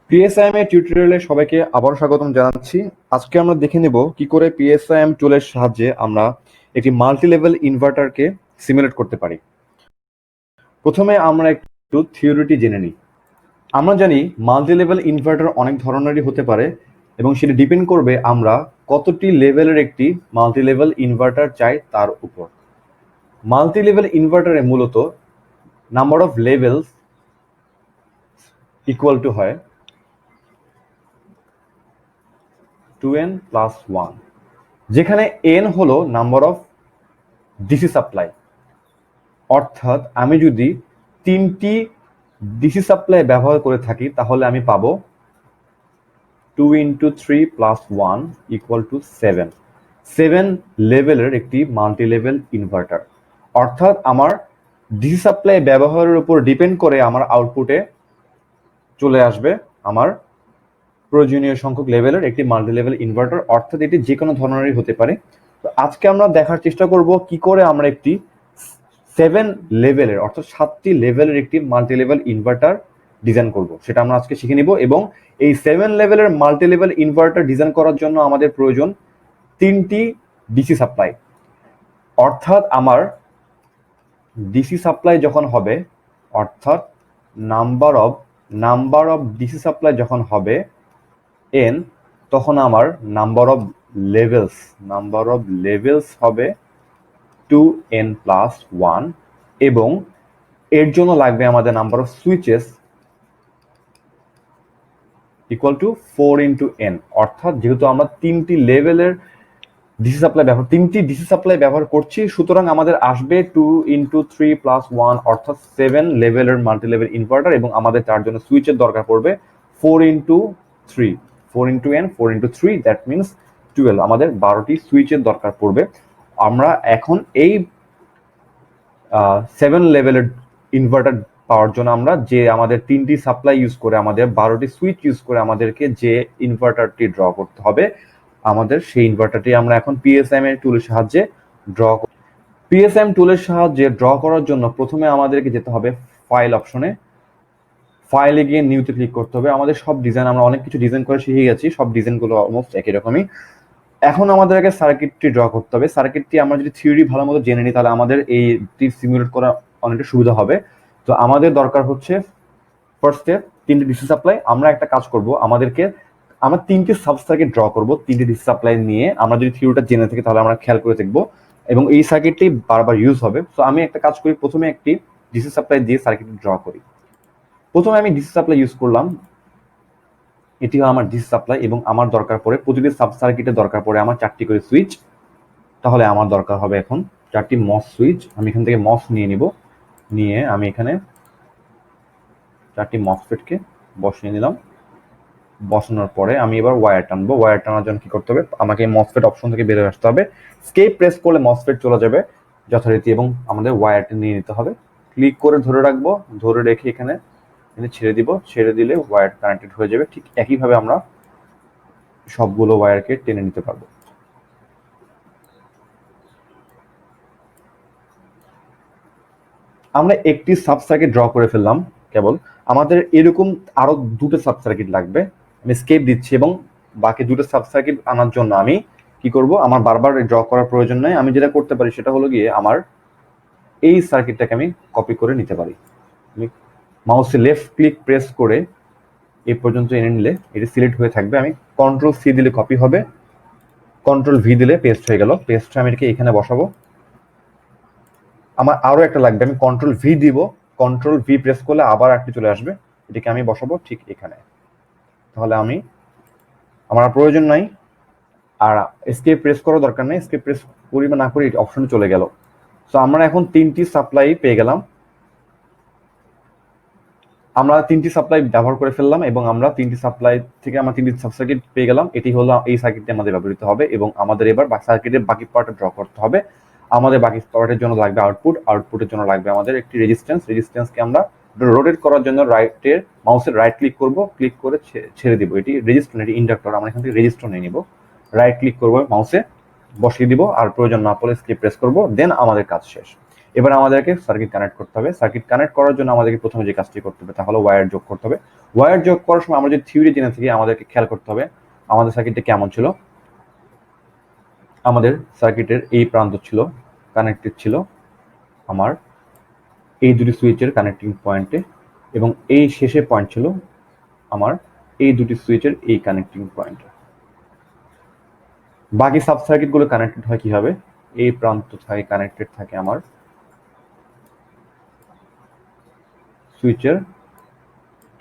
পিএসআইএম এর টিউটোরিয়ালে সবাইকে আবার স্বাগতম জানাচ্ছি। আজকে আমরা দেখে নেব কি করে পিএসআইএম টুলের সাহায্যে আমরা একটি মাল্টি লেভেল ইনভার্টারকে সিমুলেট করতে পারি। প্রথমে আমরা একটু থিওরিটি জেনে নিই। আমরা জানি মাল্টি লেভেল ইনভার্টার অনেক ধরনেরই হতে পারে এবং সেটা ডিপেন্ড করবে আমরা কতটি লেভেলের একটি মাল্টি লেভেল ইনভার্টার চাই তার উপর। মাল্টি লেভেল ইনভার্টারে মূলত number of levels equal to হয় 2n + 1, যেখানে n হলো নাম্বার অফ ডিসি সাপ্লাই। অর্থাৎ আমি যদি 3টি ডিসি সাপ্লাই ব্যবহার করে থাকি তাহলে আমি পাবো 2 × 3 + 1 = 7। 7 লেভেলের একটি মাল্টি লেভেল ইনভার্টার। অর্থাৎ আমার ডিসি সাপ্লাই ব্যবহারের উপর ডিপেন্ড করে আমার আউটপুটে চলে আসবে আমার প্রয়োজনীয় সংখ্যক লেভেলের একটি মাল্টি লেভেল ইনভার্টার। অর্থাৎ এটি যে কোনো ধরনেরই হতে পারে। তো আজকে আমরা দেখার চেষ্টা করব কি করে আমরা একটি 7 লেভেলের অর্থাৎ 7টি লেভেলের একটি মাল্টি লেভেল ইনভার্টার ডিজাইন করব, সেটা আমরা আজকে শিখে নিব। এবং এই 7 লেভেলের মাল্টি লেভেল ইনভার্টার ডিজাইন করার জন্য আমাদের প্রয়োজন 3টি ডিসি সাপ্লাই। অর্থাৎ আমার ডিসি সাপ্লাই যখন হবে, অর্থাৎ নাম্বার অফ ডিসি সাপ্লাই যখন হবে n, তখন আমার নাম্বার অফ লেভেলস হবে 2n + 1 এবং এর জন্য লাগবে আমাদের number of switches equal to 4 × n। অর্থাৎ যেহেতু আমরা তিনটি ডিসি সাপ্লাই ব্যবহার করছি, সুতরাং আমাদের আসবে 2 × 3 + 1 অর্থাৎ 7 লেভেলের মাল্টি লেভেল ইনভার্টার। এবং আমাদের তার জন্য সুইচের দরকার পড়বে 4 × 3, 4 × n, 4 × 3, দ্যাট মিনস 12। আমাদের 12টি সুইচের দরকার পড়বে। আমরা এখন এই 7 লেভেলের ইনভার্টার পাওয়ার জন্য আমরা যে আমাদের 3টি সাপ্লাই ইউজ করে আমাদের 12টি সুইচ ইউজ করে আমাদেরকে যে ইনভার্টারটি ড্র করতে হবে, আমাদের সেই ইনভার্টারটি আমরা এখন পিএসআইএম এর টুলের সাহায্যে ড্র করব। পিএসআইএম টুলের সাহায্যে ড্র করার জন্য প্রথমে আমাদেরকে যেতে হবে ফাইল অপশনে। ফাইলে গিয়ে নিউতে ক্লিক করতে হবে। আমাদের সব ডিজাইন, আমরা অনেক কিছু ডিজাইন করে শিখে গেছি, সব ডিজাইনগুলো অলমোস্ট একই রকমই। এখন আমাদেরকে সার্কিটটি ড্র করতে হবে। সার্কিটটি আমরা যদি থিওরি ভালো মতো জেনে নিই তাহলে আমাদের এইটি সিমুলেট করা অনেকটা সুবিধা হবে। তো আমাদের দরকার হচ্ছে ফার্স্টে 3টি ডিসি সাপ্লাই। আমরা একটা কাজ করব, আমরা 3টি সাব সার্কিট ড্র করব 3টি ডিসি সাপ্লাই নিয়ে। আমরা যদি থিওরিটা জেনে থাকি তাহলে আমরা খেয়াল করে দেখব এবং এই সার্কিটটি বারবার ইউজ হবে। তো আমি একটা কাজ করি, প্রথমে একটি ডিসি সাপ্লাই দিয়ে সার্কিট ড্র করি। প্রথমে আমি ডিসি সাপ্লাই ইউজ করলাম, এটি আমার ডিসি সাপ্লাই এবং আমার দরকার পড়ে প্রতিটি সাব সার্কিটের দরকার পড়ে আমার 4টি করে সুইচ। তাহলে আমার দরকার হবে এখন 4টি মস সুইচ। আমি এখান থেকে মস নিয়ে নিব, নিয়ে আমি এখানে 4টি মসফেটকে বসিয়ে নিলাম। বসানোর পরে আমি এবার ওয়্যার টানবো। ওয়্যার টানার জন্য কি করতে হবে, আমাকে মসফেট অপশন থেকে বের হয়ে আসতে হবে। স্কেপ প্রেস করলে মসফেট চলে যাবে যথারীতি এবং আমাদের ওয়্যারটি নিয়ে নিতে হবে। ক্লিক করে ধরে রাখবো, ধরে রেখে এখানে ছেড়ে দিব। ছেড়ে দিলে ওয়্যার কানেক্টেড হয়ে যাবে। ঠিক একইভাবে আমরা সবগুলো ওয়্যারকে টেনে নিতে পারবো। আমরা একটি সাব সার্কিট ড্র করে ফেললাম। কেবল আমাদের এরকম আরো দুটো সাব সার্কিট লাগবে। আমি স্কেপ দিচ্ছি এবং বাকি দুটো সাব সার্কিট আনার জন্য আমি কি করব, আমার বারবার ড্র করার প্রয়োজন নেই। আমি যেটা করতে পারি সেটা হলো গিয়ে আমার এই সার্কিটটাকে আমি কপি করে নিতে পারি। আমি মাউসে লেফট ক্লিক প্রেস করে এই পর্যন্ত এনে নিলে এটি সিলেক্ট হয়ে থাকবে। আমি Ctrl+C দিলে কপি হবে, Ctrl+V দিলে পেস্ট হয়ে গেল। পেস্ট আমি এটাকে এখানে বসাবো। আমার আরো একটা লাগবে, আমি Ctrl+V দিব, Ctrl+V প্রেস করলে আবার একটি চলে আসবে, এটাকে আমি বসাবো ঠিক এখানে। তাহলে আমার প্রয়োজন নাই আর এসকেপ প্রেস করার দরকার নেই। এসকেপ প্রেস করি বা না করি অপশনে চলে গেল। সো আমরা এখন 3টি সাপ্লাই পেয়ে গেলাম। আমরা 3টি সাপ্লাই ব্যবহার করে ফেললাম এবং আমরা 3টি সাপ্লাই থেকে আমরা 3টি সাব সার্কিট পেয়ে গেলাম। এটি হলো এই সার্কিটটি আমাদের ব্যবহৃত হবে এবং আমাদের এবার সার্কিটের বাকি পার্ট ড্র করতে হবে। আমাদের বাকি পার্টের জন্য লাগবে আউটপুটের জন্য লাগবে আমাদের একটি রেজিস্ট্যান্সকে আমরা রোটেট করার জন্য মাউসের রাইট ক্লিক করব, ক্লিক করে ছেড়ে দিব। এটি রেজিস্ট্যান্স, এটি ইন্ডাক্টর। আমরা এখান থেকে রেজিস্টর নিয়ে নিব, রাইট ক্লিক করব, মাউসে বসিয়ে দিব আর প্রয়োজন না পড়লে স্কিপ প্রেস করব, দেন আমাদের কাজ শেষ। এবার আমাদেরকে সার্কিট কানেক্ট করতে হবে। সার্কিট কানেক্ট করার জন্য আমাদেরকে প্রথমে যে কাজটি করতে হবে তা হলো ওয়্যার যোগ করতে হবে। ওয়্যার যোগ করার সময় আমরা যদি থিওরি জেনে থাকি আমাদেরকে খেয়াল করতে হবে আমাদের সার্কিটটা কেমন ছিল। আমাদের সার্কিটের এই প্রান্ত ছিল কানেক্টেড ছিল আমার এই দুটি সুইচের কানেক্টিং পয়েন্টে, এবং এই শেষের পয়েন্ট ছিল আমার এই দুটি সুইচের এই কানেক্টিং পয়েন্টে। বাকি সাব সার্কিটগুলো কানেক্টেড হয় কিভাবে? এই প্রান্ত থাকে কানেক্টেড থাকে আমার সুইচের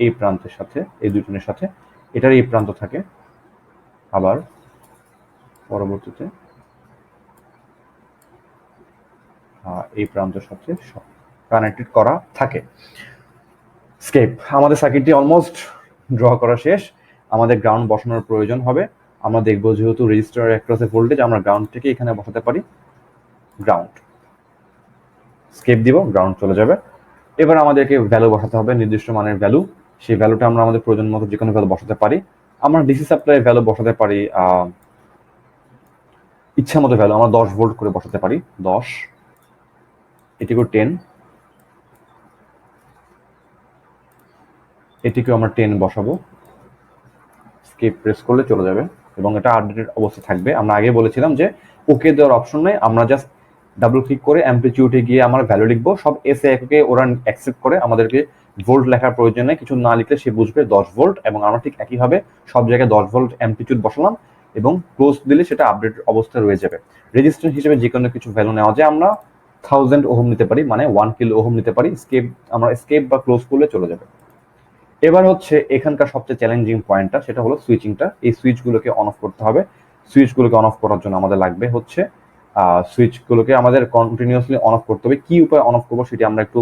এই প্রান্তের সাথে, এই দুজনের সাথে, এটার এই প্রান্ত থাকে আবার পরবর্তীতে এই প্রান্তের সাথে কানেক্টেড করা থাকে। স্কেপ আমাদের সার্কিটটি অলমোস্ট ড্র করা শেষ। আমাদের গ্রাউন্ড বসানোর প্রয়োজন হবে। আমরা দেখবো যেহেতু রেজিস্টার অ্যাক্রসে ভোল্টেজ, আমরা গ্রাউন্ড থেকে এখানে বসাতে পারি গ্রাউন্ড, স্কেপ দিব, গ্রাউন্ড চলে যাবে। এবার আমাদেরকে ভ্যালু বসাতে হবে, নির্দিষ্ট মানের ভ্যালু। সেই ভ্যালুটা আমরা আমাদের প্রয়োজন মতো যে কোনো ভ্যালু বসাতে পারি। আমরা ডিসি সাপ্লাই ভ্যালু বসাতে পারি ইচ্ছা মতো ভ্যালু আমরা 10 ভোল্ট করে বসাতে পারি, 10, এটিকেও 10, এটিকেও আমরা 10 বসাবো। স্কেপ প্রেস করলে চলে যাবে এবং এটা আপডেটেড অবস্থা থাকবে। আমরা আগে বলেছিলাম যে ওকে দেওয়ার অপশন নেই, আমরা জাস্ট ডাবল ক্লিক করে অ্যাম্পলিটিউডে গিয়ে আমরা ভ্যালু লিখবো, সব এসএ এককে ওরা অ্যাকসেপ্ট করে, আমাদেরকে ভোল্ট লেখার প্রয়োজন নেই, কিছু না লিখলে সে বুঝবে 10 ভোল্ট, এবং আমরা ঠিক একইভাবে সব জায়গায় 10 ভোল্ট অ্যাম্পলিটিউড বসালাম এবং ক্লোজ দিলে সেটা আপডেট অবস্থায় রয়ে যাবে। রেজিস্ট্যান্স হিসেবে যে কোনো কিছু ভ্যালু নেওয়া যায়, আমরা 1000 ওহম নিতে পারি, মানে 1 কিলো ওহম নিতে পারি। স্কেপ আমরা স্কেপ বা ক্লোজ করলে চলে যাবে। এবার হচ্ছে এখানকার সবচেয়ে চ্যালেঞ্জিং পয়েন্টটা, সেটা হলো সুইচিংটা। এই সুইচগুলোকে অন অফ করতে হবে। সুইচগুলোকে অন অফ করার জন্য আমাদের লাগবে হচ্ছে সুইচগুলোকে আমাদের কন্টিনিউয়াসলি অন অফ করতে হবে। কি উপায়ে অন অফ করবো সেটি আমরা একটু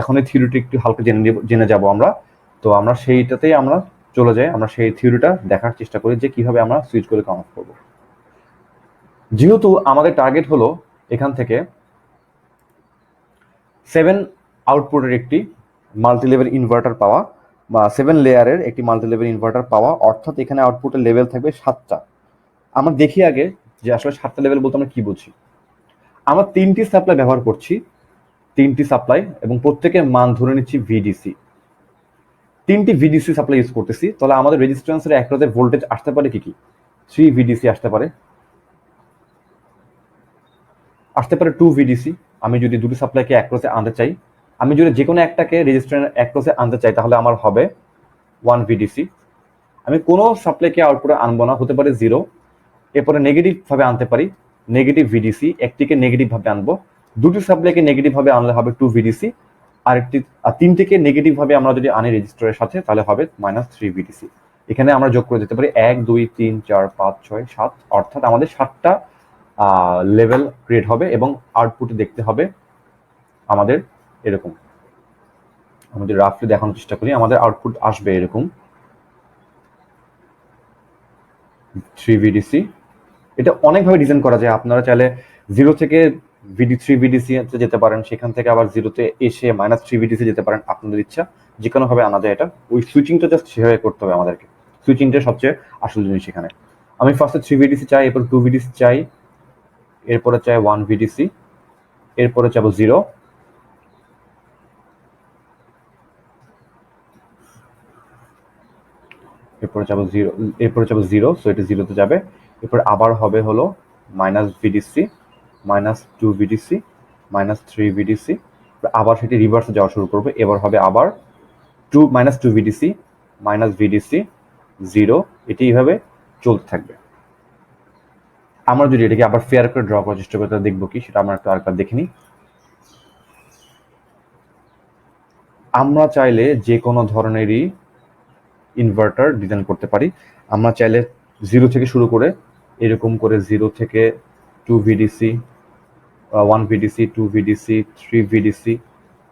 এখনই থিওরিটি একটু হালকা জেনে যাব আমরা। তো আমরা সেইটাতেই আমরা চলে যাই, আমরা সেই থিওরিটা দেখার চেষ্টা করি যে কিভাবে আমরা সুইচগুলোকে অন অফ করবো। যেহেতু আমাদের টার্গেট হলো এখান থেকে 7 আউটপুটের একটি মাল্টি লেভেল ইনভার্টার পাওয়া, বা 7 লেয়ারের একটি মাল্টি লেভেল ইনভার্টার পাওয়া, অর্থাৎ এখানে আউটপুটের লেভেল থাকবে 7টা। আমরা দেখি আগে যে আসলে 7টা লেভেল বলতে আমরা কি বুঝি। আমরা 3টি সাপ্লাই ব্যবহার করছি, 3টি সাপ্লাই, এবং প্রত্যেকের মান ধরে নিচ্ছি ভিডিসি। 3টি ভিডিসি সাপ্লাই ইউজ করতেছি, তাহলে আমাদের রেজিস্ট্যান্সের একসাথে ভোল্টেজ আসতে পারে কি কি? 3 ভিডিসি আসতে পারে, 2 ভিডিসি। আমি যদি দুটি সাপ্লাইকে একসাথে আনতে চাই, আমি যদি যে কোনো একটাকে রেজিস্ট্যান্স একসাথে আনতে চাই, তাহলে আমার হবে 1 ভিডিসি। আমি কোনো সাপ্লাইকে আউটপুটে আনবো না, হতে পারে 0। এরপরে নেগেটিভ ভাবে আনতে পারি, নেগেটিভ ভিডিসি। একটিকে নেগেটিভ ভাবে আনবো, দুটি সাপ্লাইকে নেগেটিভ ভাবে আনলে হবে 2 ভিডিসি। আর তিনটিকে নেগেটিভ ভাবে আমরা যদি আনি রেজিস্টারের সাথে, তাহলে হবে -3 ভিডিসি। এখানে আমরা যোগ করে দিতে পারি 1 2 3 4 5 6 7, অর্থাৎ আমাদের 7টা লেভেল ক্রিয়েট হবে, এবং আউটপুটে দেখতে হবে আমাদের এরকম। আমাদের রাফলি দেখানোর চেষ্টা করি, আমাদের আউটপুট আসবে এরকম 3 ভিডিসি। এটা অনেকভাবে ডিজাইন করা যায়, আপনারা চাইলে 0 থেকে 3 ভিডিসি যেতে পারেন, সেখান থেকে আবার 0-তে এসে -3 ভিডিসি যেতে পারেন, আপনাদের ইচ্ছা। যে কোনো ভাবে আনা যায় এটা। ওই সুইচিংটা জাস্ট সেভাবে করতে হবে আমাদেরকে। সুইচিংটা সবচেয়ে আসল জিনিস এখানে। আমি ফার্স্টে 3 ভিডিসি চাই, এরপর 2 ভিডিসি চাই, এরপরে চাই 1 ভিডিসি, এরপরে চাবো 0, এরপরে চাবো 0, এরপরে চাবো 0, সো এটা 0-তে যাবে। এরপর আবার হবে হলো -ভিডিসি, -2 ভিডিসি, -3 ভিডিসি, আবার সেটি রিভার্সে যাওয়া শুরু করবে। এবার হবে আবার -2 ভিডিসি, ভিডিসি, 0, এটি এইভাবে চলতে থাকবে। আমরা যদি এটাকে আবার ফেয়ার করে ড্র করার চেষ্টা করি, তাহলে দেখবো কি, সেটা আমরা একটু আরেকবার দেখে নিই। আমরা চাইলে যে কোনো ধরনেরই ইনভার্টার ডিজাইন করতে পারি। আমরা চাইলে 0 থেকে শুরু করে এরকম করে 0 থেকে 2 ভিডিসি, 1 ভিডিসি, 2 ভিডিসি, 3 ভিডিসি,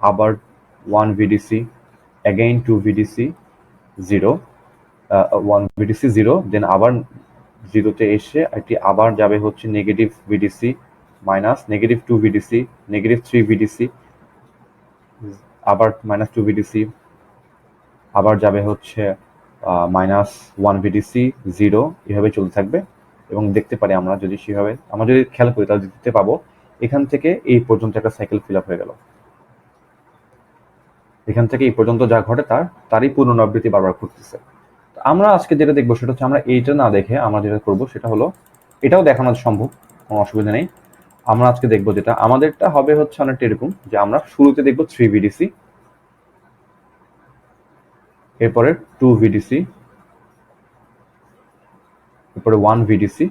আবার 1 ভিডিসি, again 2 ভিডিসি, 0, 1 ভিডিসি 0, দেন আবার 0-তে এসে এটি আবার যাবে হচ্ছে নেগেটিভ ভিডিসি, -2 ভিডিসি, -3 ভিডিসি, আবার -2 ভিডিসি, আবার যাবে হচ্ছে -1 ভিডিসি, 0, এভাবে চলতে থাকবে। এবং দেখতে পারি আমরা যদি সেভাবে আমরা যদি খেয়াল করি, তাহলে দেখতে পাবো এখান থেকে এই পর্যন্ত একটা সাইকেল ফিল আপ হয়ে গেল। এখান থেকে এই পর্যন্ত যা ঘটে তারই পুনরাবৃত্তি বারবার ঘটতেছে। আমরা আজকে যেটা দেখবো সেটা হচ্ছে আমরা এইটা না দেখে আমরা যেটা করবো সেটা হলো, এটাও দেখানো সম্ভব, কোনো অসুবিধা নেই। আমরা আজকে দেখবো যেটা আমাদেরটা হবে হচ্ছে অনেকটা এরকম যে আমরা শুরুতে দেখবো 3 ভিডিসি, এরপরে 2 ভিডিসি, এরপরে 1 ভিডিসি।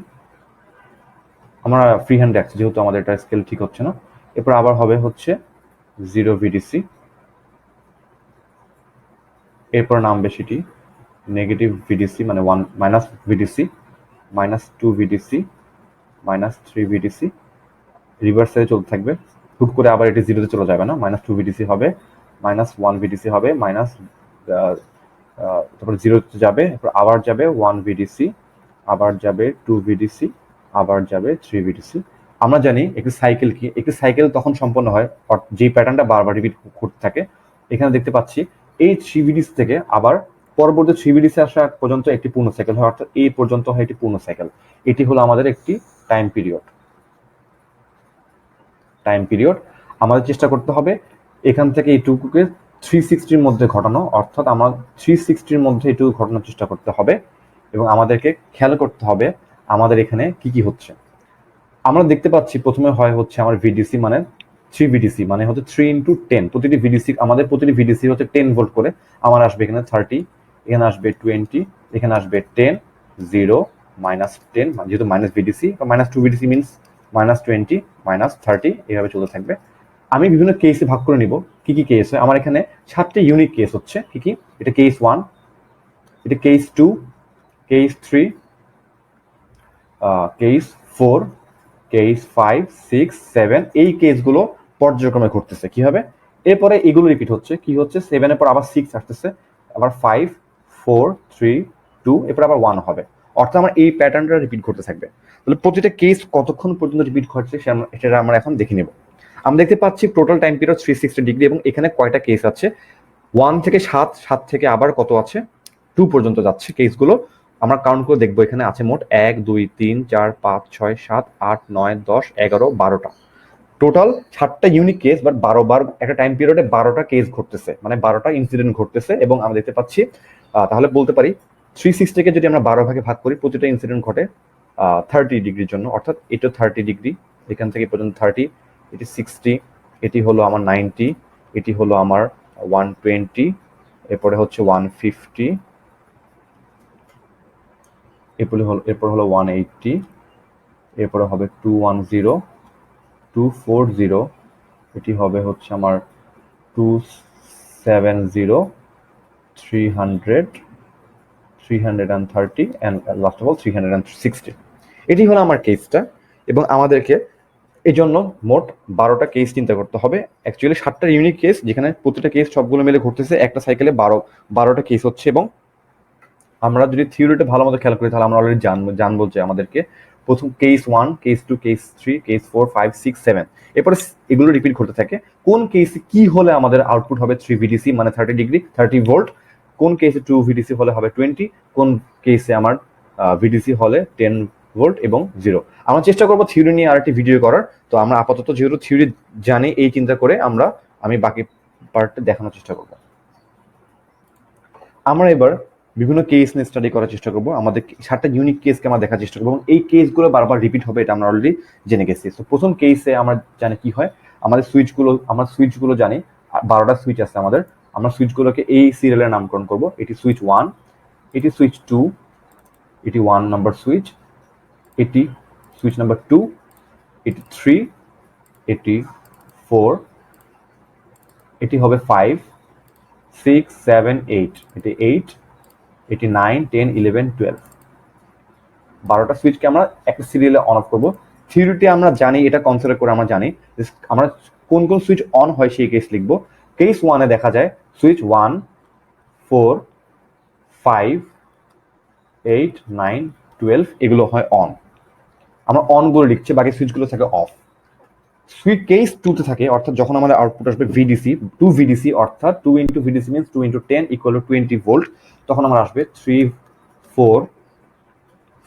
আমরা ফ্রি হ্যান্ড রাখছি যেহেতু আমাদের এটা স্কেল ঠিক হচ্ছে না। এরপর আবার হবে হচ্ছে 0 ভিডিসি, এরপর নামবে সেটি নেগেটিভ ভিডিসি মানে 1 মাইনাস ভিডিসি, -2 ভিডিসি, -3 ভিডিসি, রিভার্সে চলতে থাকবে। হুট করে আবার এটি জিরোতে চলে যাবে না, -2 ভিডিসি হবে, -1 ভিডিসি হবে, তারপরে জিরোতে যাবে, এরপর আবার যাবে 1 ভিডিসি, আবার যাবে 2 ভিডিসি, আবার যাবে 3 ভিডিসি। আমরা জানি একটি সাইকেল কি, একটি সাইকেল তখন সম্পন্ন হয় যে প্যাটার্নটা বারবার রিপিট করতে থাকে। এখানে দেখতে পাচ্ছি এই 3 ভিডিসি থেকে আবার পরবর্তী 3 ভিডিসি আসা পর্যন্ত একটি পূর্ণ সাইকেল হয়, অর্থাৎ এই পর্যন্ত হয় একটি পূর্ণ সাইকেল। এটি হলো আমাদের একটি টাইম পিরিয়ড। আমাদের চেষ্টা করতে হবে এখান থেকে এইটুকুকে 360-র মধ্যে ঘটানো, অর্থাৎ আমরা 360-র মধ্যে এইটুকু ঘটানোর চেষ্টা করতে হবে এবং আমাদেরকে খেয়াল করতে হবে আমাদের এখানে কি কি হচ্ছে। আমরা দেখতে পাচ্ছি প্রথমে হয় হচ্ছে আমার ভিডিসি মানে 3 ভিডিসি মানে হচ্ছে 3 × 10, প্রতিটি ভিডিসি হচ্ছে 10 ভোল্ট করে। আমার আসবে এখানে 30, এখানে আসবে 20, এখানে আসবে 10, 0, -10 যেহেতু মাইনাস ভিডিসি, -2 ভিডিসি মিনস -20, -30 এইভাবে চলতে থাকবে। আমি বিভিন্ন কেসে ভাগ করে নিব। কি কি কেস হয় আমার এখানে 7টি ইউনিক কেস হচ্ছে। কি কি? এটা কেস 1, এটা কেস 2, কেস 3, কেস 4, কেস 5, 6, 7। এই কেসগুলো পর্যায়ক্রমে ঘটতেছে। কি হবে? এরপরে এগুলো রিপিট হচ্ছে। কি হচ্ছে? 7 এর পর আবার 6 আসতেছে, আবার 5, 4, 3, 2, এরপর আবার 1 হবে। অর্থাৎ আমার এই প্যাটার্নটা রিপিট করতে থাকবে। তাহলে প্রতিটা কেস কতক্ষণ পর্যন্ত রিপিট ঘটছে সেটা আমরা এখন দেখে নেব। আমরা দেখতে পাচ্ছি টোটাল টাইম পিরিয়ড 360 ডিগ্রি এবং এখানে কয়টা কেস আছে? 1 থেকে 7, 7 থেকে আবার কত আছে? 2 পর্যন্ত যাচ্ছে কেসগুলো। আমরা কাউন্ট করে দেখবো এখানে আছে মোট 1, 2, 3, 4, 5, 6, 7, 8, 9, 10, 11, 12টা। টোটাল 7টা ইউনিক কেস, বাট 12 বার একটা টাইম পিরিয়ডে 12টা কেস ঘটতেছে, মানে 12টা ইনসিডেন্ট ঘটতেছে। এবং আমরা দেখতে পাচ্ছি তাহলে বলতে পারি 360-কে যদি আমরা 12 ভাগে ভাগ করি, প্রতিটা ইনসিডেন্ট ঘটে 30 ডিগ্রির জন্য, অর্থাৎ এটা 30 ডিগ্রি, এখান থেকে পর্যন্ত 30, এটি 60, এটি হলো আমার 90, এটি হলো আমার 120, এরপরে হচ্ছে 150, এরপর হলো 180, এরপরে হবে 210, 240, এটি হবে হচ্ছে আমার 270, 300, 330 and last of all 360। এটি হলো আমার কেসটা এবং আমাদেরকে এই জন্য মোট 12টা কেস চিন্তা করতে হবে। অ্যাকচুয়ালি 7টা ইউনিক কেস, যেখানে প্রতিটা কেস সবগুলো মিলে ঘটতেছে একটা সাইকেলে 12টা কেস হচ্ছে। এবং আমরা যদি থিওরিটা ভালো মতো খেয়াল করি তাহলে আমরা অলরেডি জানবো যে আমাদেরকে প্রথম কেস 1, কেস 2, কেস 3, কেস 4, 5, 6, 7, এরপরে এগুলো রিপিট করতে থাকে। কোন কেসে কি হলে আমাদের আউটপুট হবে 3 ভিডিসি মানে 30 ডিগ্রি 30 ভোল্ট, কোন কেসে 2 ভিডিসি হলে হবে 20, কোন কেসে আমার ভিডিসি হলে 10 ভোল্ট এবং 0। আমরা চেষ্টা করবো থিওরি নিয়ে আরেকটি ভিডিও করার। তো আমরা আপাতত যেহেতু থিওরি জানি এই চিন্তা করে আমি বাকি পার্টটা দেখানোর চেষ্টা করবো। আমরা এবার বিভিন্ন কেস নিয়ে স্টাডি করার চেষ্টা করবো। আমাদের 7টা ইউনিক কেসকে আমরা দেখার চেষ্টা করবো এবং এই কেসগুলো বারবার রিপিট হবে, এটা আমরা অলরেডি জেনে গেছি। তো প্রথম কেসে আমরা জানি কি হয়, আমরা সুইচগুলো জানি 12টা সুইচ আছে আমাদের। আমরা সুইচগুলোকে এই সিরিয়ালের নামকরণ করব। এটি সুইচ 1, এটি সুইচ 2, এটি 1 নাম্বার সুইচ, এটি সুইচ নাম্বার 2, এটি 3, এটি 4, এটি হবে 5, 6, 7, 8, এটি 8, এটি 9, 10, 11, 12। 12টা সুইচকে আমরা একটা সিরিয়ালে অন অফ করবো। থিওরিটি আমরা জানি, এটা কনসিডার করে আমরা জানি আমরা কোন কোন সুইচ অন হয় সেই কেস লিখবো। কেস 1-এ দেখা যায় সুইচ 1, 4, 5, 8, 9, 12 এগুলো হয় অন। আমরা অন বলে লিখছি, বাকি সুইচগুলো থাকে অফ। সুইচ কেস 2-তে থাকে, অর্থাৎ যখন আমাদের আউটপুট আসবে ভিডিসি 2 ভিডিসি, অর্থাৎ 2 × ভিডিসি মিনস 2 × 10 = 20 ভোল্ট, তখন আমার আসবে 3, 4,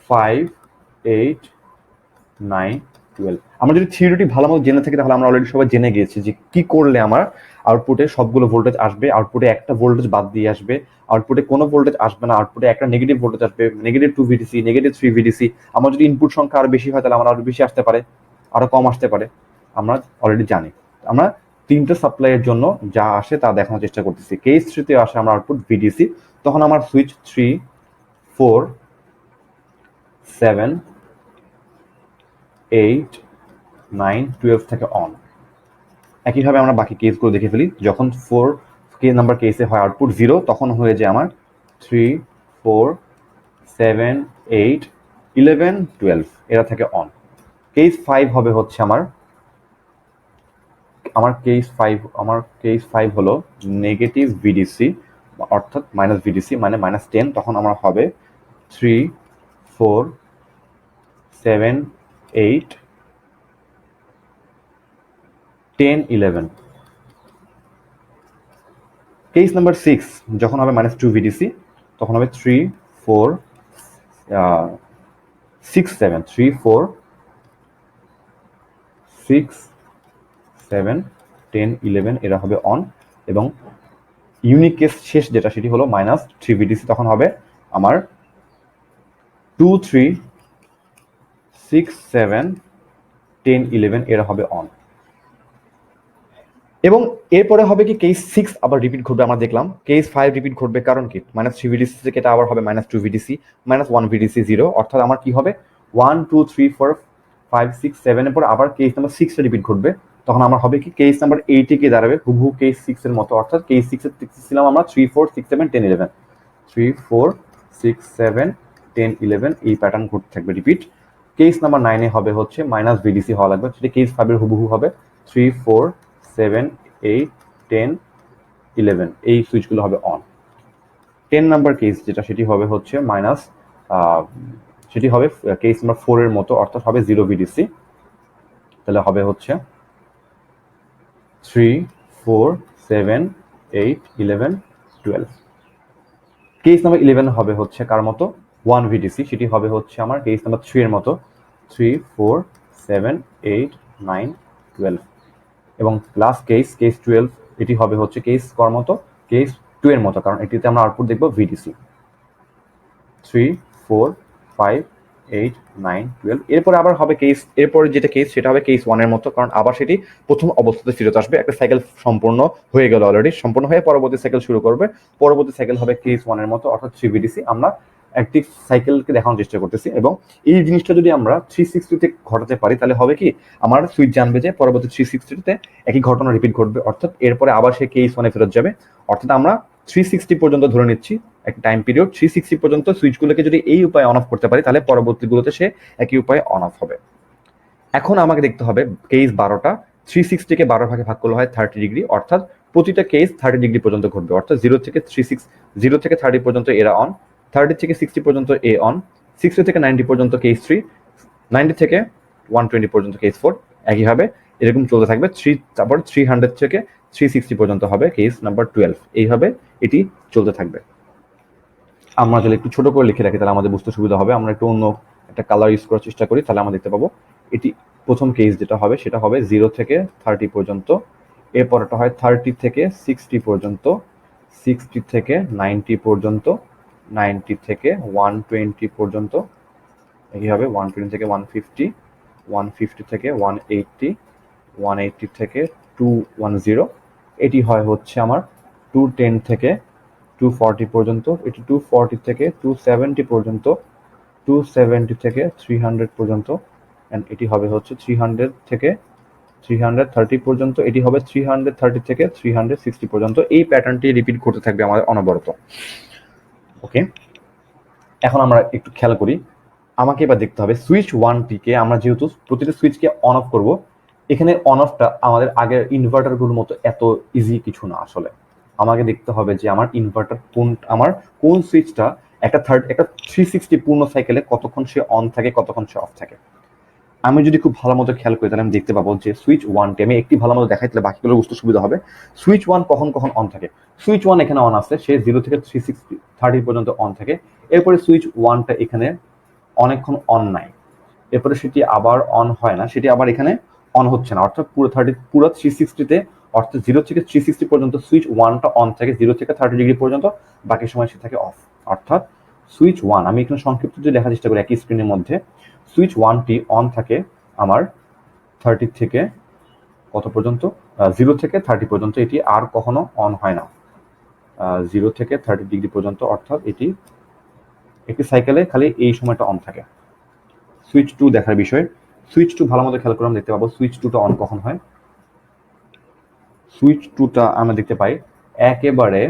5, 8, 9, 12। আমরা যদি থিওরিটি ভালো মতো জেনে থাকি তাহলে আমরা অলরেডি সবাই জেনে গিয়েছি যে কি করলে আমার আউটপুটে সবগুলো ভোল্টেজ আসবে, আউটপুটে একটা ভোল্টেজ বাদ দিয়ে আসবে, আউটপুটে কোনো ভোল্টেজ আসবে না, আউটপুটে একটা নেগেটিভ ভোল্টেজ আসবে, -2 VDC, -3 VDC। আমার যদি ইনপুট সংখ্যা আরো বেশি হয় তাহলে আমার আরো বেশি আসতে পারে, আরো কম আসতে পারে, আমরা অলরেডি জানি। আমরা তিনটে সাপ্লাইয়ের জন্য যা আসে তা দেখানোর চেষ্টা করতেছি। কেস 3 তে আসে আমার আউটপুট VDC, তখন আমার সুইচ 3, 4, 7, 8, 9, 12 থেকে অন। একইভাবে আমরা বাকি কেসগুলো দেখে ফেলি। যখন 4 নাম্বার কেসে হয় আউটপুট 0, তখন হয়ে যায় আমার 3, 4, 7, 8, 11, 12 এরা থেকে অন। কেস 5 হবে হচ্ছে আমার কেস 5 হলো নেগেটিভ ভিডিসি, অর্থাৎ মাইনাস ভিডিসি মানে -10। তখন আমার হবে 3, 4, 7, 8, 10, 11। কেস নাম্বার 6 যখন হবে -2 VDC, তখন হবে 3, 4, 6, 7, 3, 4, 6, 7, 10, 11 এরা হবে অন। এবং ইউনিক কেস শেষ যেটা সেটি হলো -3 VDC, তখন হবে আমার 2, 3, 6, 7, 10, 11 এরা হবে অন। এবং এরপরে হবে কি কেস 6 আবার রিপিট ঘটবে। আমরা দেখলাম কেস 5 রিপিট ঘটবে, কারণ কি -3 VDC থেকে এটা আবার হবে -2 VDC, -1 VDC 0, অর্থাৎ আমার কি হবে 1, 2, 3, 4, 5, 6, 7 এর পর আবার কেস নাম্বার 6 এ রিপিট ঘটবে। তখন আমার হবে কি কেস নাম্বার 8 কে দাঁড়াবে হুবহু কেস 6 এর মতো, অর্থাৎ কেস 6 এর ছিলাম আমরা 3, 4, 6, 7, 10, 11, 3, 4, 6, 7, 10, 11 এই প্যাটার্ন ঘটতে থাকবে রিপিট। কেস নাম্বার 9 এ হবে হচ্ছে -VDC হওয়া লাগবে, সেটা কেস 5 এর হুবহু হবে 3, 4, 7, 8, 10, 11 এই সুইচগুলো হবে অন। 10 নাম্বার কেস যেটা সেটি হবে হচ্ছে কেস নাম্বার 4 এর মতো, অর্থাৎ হবে 0 VDC। তাহলে হবে হচ্ছে 3, 4, 7, 8, 11, 12। কেস নাম্বার 11 হবে হচ্ছে কার মতো 1 VDC, সেটি হবে হচ্ছে আমার কেস নাম্বার 3 এর মতো 3, 4, 7, 8, 9, 12। এবং লাস্ট কেস 12 এটি হবে হচ্ছে কেস কর মতো কেস 2 এর মতো, কারণ এটিতে আমরা আউটপুট দেখব ভিডিসি 3, 4, 5, 8, 9, 12। এরপরে আবার হবে এরপরে যেটা কেস সেটা হবে কেস 1 এর মতো, কারণ আবার সেটি প্রথম অবস্থাতে ফিরত আসবে। একটা সাইকেল সম্পূর্ণ হয়ে গেল, অলরেডি সম্পূর্ণ হয়ে পরবর্তী সাইকেল শুরু করবে। পরবর্তী সাইকেল হবে কেস 1 এর মতো, অর্থাৎ 3 ভিডিসি। আমরা একটি সাইকেলকে দেখানোর চেষ্টা করতেছি, এবং এই জিনিসটা যদি আমরা 360 তে ঘটাতে পারি তাহলে হবে কি আমার সুইচ জানবে যে পরবর্তী 360 তে একই ঘটনা রিপিট ঘটবে, অর্থাৎ এরপরে আবার সে কেস 1 এ ফেরত যাবে। অর্থাৎ আমরা 360 পর্যন্ত ধরে নিচ্ছি একটা টাইম পিরিয়ড, 360 পর্যন্ত সুইচগুলোকে যদি এই উপায়ে অন অফ করতে পারি তাহলে পরবর্তীগুলোতে সে একই উপায়ে অন অফ হবে। এখন আমাকে দেখতে হবে কেস 12টা 360 কে 12 ভাগে ভাগ করলে হয় 30 ডিগ্রি, অর্থাৎ প্রতিটা কেস 30 ডিগ্রি পর্যন্ত ঘটবে, অর্থাৎ 0 থেকে 30 পর্যন্ত এরা অন, 30 থেকে 60 পর্যন্ত এ অন, 60 থেকে 90 পর্যন্ত কেস 3, 90 থেকে 120 পর্যন্ত কেস 4। একইভাবে এরকম চলতে থাকবে। তারপর 300 থেকে 360 পর্যন্ত হবে কেস নাম্বার 12। এইভাবে এটি চলতে থাকবে। আমরা যদি একটু ছোট করে লিখে রাখি তাহলে আমাদের বুঝতে সুবিধা হবে। আমরা একটু অন্য একটা কালার ইউজ করার চেষ্টা করি, তাহলে আমরা দেখতে পাবো এটি প্রথম কেস যেটা হবে সেটা হবে 0 থেকে 30 পর্যন্ত, এরপরটা হয় 30 থেকে 60 পর্যন্ত, 60 থেকে 90 পর্যন্ত, 90 থেকে 120 পর্যন্ত, একইভাবে 120 থেকে 150, 150 থেকে 180, 180 থেকে 210। এটি হয় হচ্ছে আমার 210 থেকে 240 পর্যন্ত, এটি 240 থেকে 270 পর্যন্ত, 270 থেকে 300 পর্যন্ত, এন্ড এটি হবে হচ্ছে 300 থেকে 330 পর্যন্ত, এটি হবে 330 থেকে 360 পর্যন্ত। এই প্যাটার্নটি রিপিট করতে থাকবে আমাদের অনবরত। ওকে, এখন আমরা একটু খেয়াল করি। আমাকে এবার দেখতে হবে সুইচ 1টিকে আমরা যেহেতু প্রতিটা সুইচকে অন অফ করব, এখানে অন অফটা আমাদের আগের ইনভার্টারগুলোর মতো এত ইজি কিছু না। আসলে আমাকে দেখতে হবে যে আমার ইনভার্টার কোন সুইচটা একটা 360 পূর্ণ সাইকেলে কতক্ষণ সে অন থাকে, কতক্ষণ সে অফ থাকে। আমি যদি খুব ভালো মতো খেয়াল করি তাহলে আমি দেখতে পাবো যে সুইচ 1টি আমি একটি ভালো মতো দেখাই তাহলে বাকিগুলো বুঝতে সুবিধা হবে। সুইচ 1 কখন কখন অন থাকে, সুইচ 1 এখানে অন আছে, সে 0 থেকে 30 পর্যন্ত অন থাকে। এরপরে সুইচ 1টা এখানে অনেকক্ষণ অন নাই, এরপরে সেটি আবার অন হয় না, সেটি আবার এখানে অন হচ্ছে না, অর্থাৎ পুরো 360-তে, অর্থাৎ 0 থেকে 360 পর্যন্ত সুইচ 1টা অন থাকে, 0 থেকে 30 ডিগ্রি পর্যন্ত, বাকি সময় সে থাকে অফ। অর্থাৎ সুইচ 1, আমি এখানে সংক্ষিপ্ত যদি দেখার চেষ্টা করি একই স্ক্রিনের মধ্যে, সুইচ 1টি অন থাকে আমার 30 থেকে কত পর্যন্ত, 0 থেকে 30 পর্যন্ত, এটি আর কখনো অন হয় না 0 থেকে 30 ডিগ্রি পর্যন্ত, অর্থাৎ এটি একটি সাইকেলে খালি এই সময়টা অন থাকে। সুইচ 2 দেখার বিষয়, সুইচ 2 ভালো মতো খেয়াল করে আমরা দেখতে পাবো সুইচ 2টা অন কখন হয়। সুইচ 2টা আমরা দেখতে পাই একেবারে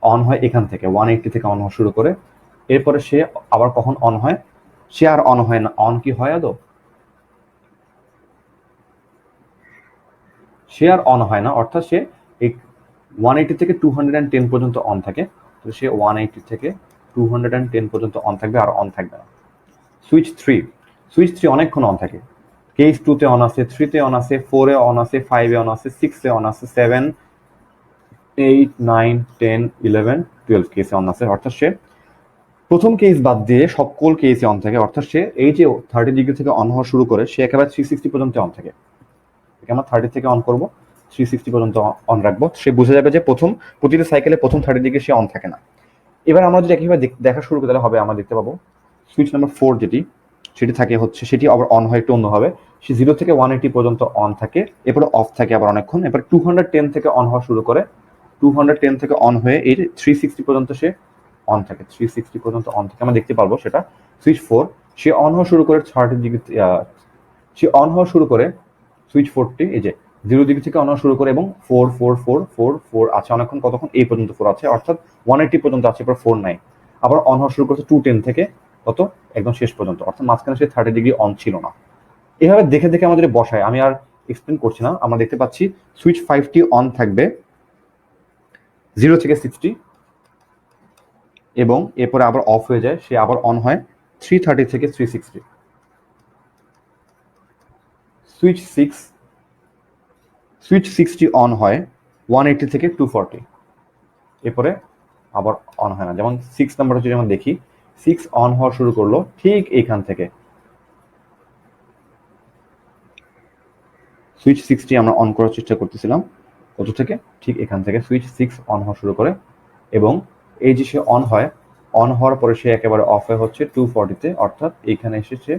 অন হয় এখান থেকে 180 থেকে অন হওয়া শুরু করে, এরপরে সে আবার কখন অন হয়, সে আর অন হয় না। অন কি হয় আদৌ? সে আর অন হয় না, অর্থাৎ সে এই 180 থেকে 210 পর্যন্ত অন থাকে, তো সে 180 থেকে 210 পর্যন্ত অন থাকবে, আর অন থাকবে না। সুইচ 3, সুইচ 3 অনেকক্ষণ অন থাকে, কেস 2-তে অন আছে, 3-তে অন আছে, 4-এ অন আছে, 5-এ অন আছে, 6-এ অন আছে, 7, 8, 9, 10, 11, 12 কেসে অন আছে, অর্থাৎ সে প্রথম কেস বাদ দিয়ে সকল কেসে অন থাকে, অর্থাৎ সে এই যে 30 ডিগ্রি থেকে অন হওয়া শুরু করে সে একেবারে 360 পর্যন্ত অন থাকে। আমরা 30 থেকে অন করব, 360 পর্যন্ত অন রাখবো, সে বুঝে যাবে যে প্রতিটা সাইকেলে প্রথম 30 ডিগ্রি সে অন থাকে না। এবার আমরা যদি একইভাবে দেখা শুরু করি তাহলে হবে, আমরা দেখতে পাবো সুইচ নাম্বার 4 সেটি থাকে হচ্ছে, সেটি আবার অন হয় একটু অন্যভাবে, সে 0 থেকে 180 পর্যন্ত অন থাকে, এরপরে অফ থাকে আবার অনেকক্ষণ, এরপর 210 থেকে অন হওয়া শুরু করে, 210 থেকে অন হয়ে এই 360 পর্যন্ত সে অন থাকে, 360 পর্যন্ত অন থাকে, আমরা দেখতে পারবো সেটা। সুইচ 4, সে অন হওয়া শুরু করে 30 ডিগ্রি, সে অন হওয়া শুরু করে সুইচ 4টি এই যে 0 ডিগ্রি থেকে অন হওয়া শুরু করে, এবং 4 4 4 4 4 আছে অনেকক্ষণ, কতক্ষণ, এই পর্যন্ত 4 আছে, অর্থাৎ 180 পর্যন্ত আছে, এরপর 4 নাই, আবার অন হওয়া শুরু করছে 210 থেকে কত, একদম শেষ পর্যন্ত, অর্থাৎ মাঝখানে সে 30 ডিগ্রি অন ছিল না। এভাবে দেখে দেখে আমাদের বসায়, আমি আর এক্সপ্লেন করছি না, আমরা দেখতে পাচ্ছি সুইচ 5টি অন থাকবে 0 থেকে 60, এবং এরপরে আবার অফ হয়ে যায়, সে আবার অন হয় 330 থেকে 360। সুইচ 6, সুইচ 6টি অন হয় 180 থেকে 240, এরপরে আবার অন হয় না। যেমন 6 নাম্বারটা যদি আমরা দেখি, 6 অন হওয়া শুরু করলো ঠিক এইখান থেকে, সুইচ 6টি আমরা অন করার চেষ্টা করতেছিলাম কত থেকে, ঠিক এখান থেকে সুইচ 6 অন হওয়া শুরু করে, এবং এই যে সে অন হয়, অন হওয়ার পরে সে একেবারে অফ হয়ে হচ্ছে 240-তে, অর্থাৎ এইখানে এসে সে